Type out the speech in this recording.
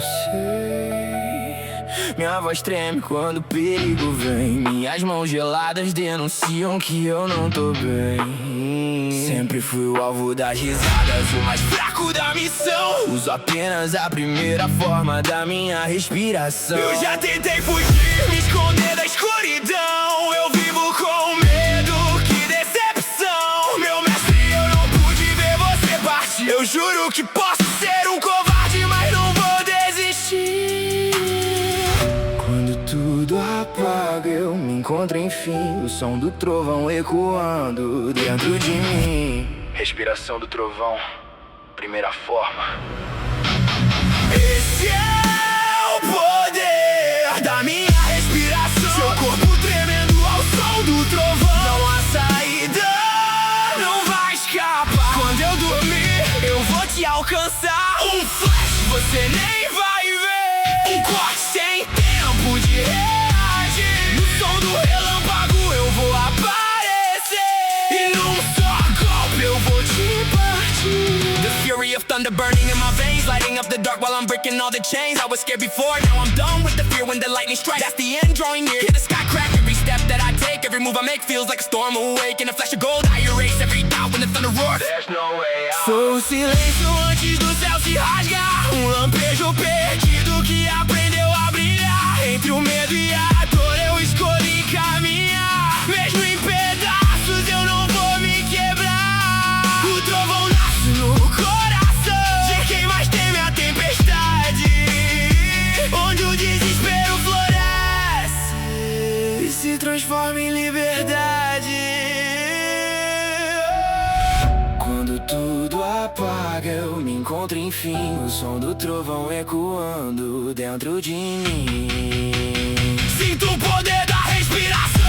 sei. Minha voz treme quando o perigo vem. Minhas mãos geladas denunciam que eu não tô bem. Sempre fui o alvo das risadas, o mais fraco da missão. Uso apenas a primeira forma da minha respiração. Eu já tentei fugir, me esconder da escuridão. Eu vivo com medo, que decepção. Meu mestre, eu não pude ver você partir. Eu juro que posso ser um covarde, mas não vou desistir. Quando tudo apaga, eu me encontro enfim. O som do trovão ecoando dentro de mim. Respiração do trovão, primeira forma. Esse é o poder da minha respiração. Seu corpo tremendo ao som do trovão. Não há saída, não vai escapar. Quando eu dormir, eu vou te alcançar. Um flash, você nem vai ver. Um corte sem tempo de reagir. No som do relâmpago eu vou aparecer. E num só golpe eu vou te partir. The fury of thunder burning in my veins, lighting up the dark while I'm breaking all the chains. I was scared before, now I'm done with the fear when the lightning strikes. That's the end drawing near. Hear the sky crack, every step that I take, every move I make feels like a storm awake. In a flash of gold, I erase every doubt when the thunder roars. There's no way out. Foi o silêncio antes do céu se rasgar. Lampejo perdido que aprendeu a brilhar. Entre o medo e a dor eu escolhi caminhar. Mesmo em pedaços eu não vou me quebrar. O trovão nasce no coração de quem mais teme a tempestade, onde o desespero floresce e se transforma em liberdade. Quando tudo apaga, eu me encontro enfim. O som do trovão ecoando dentro de mim. Sinto o poder da respiração.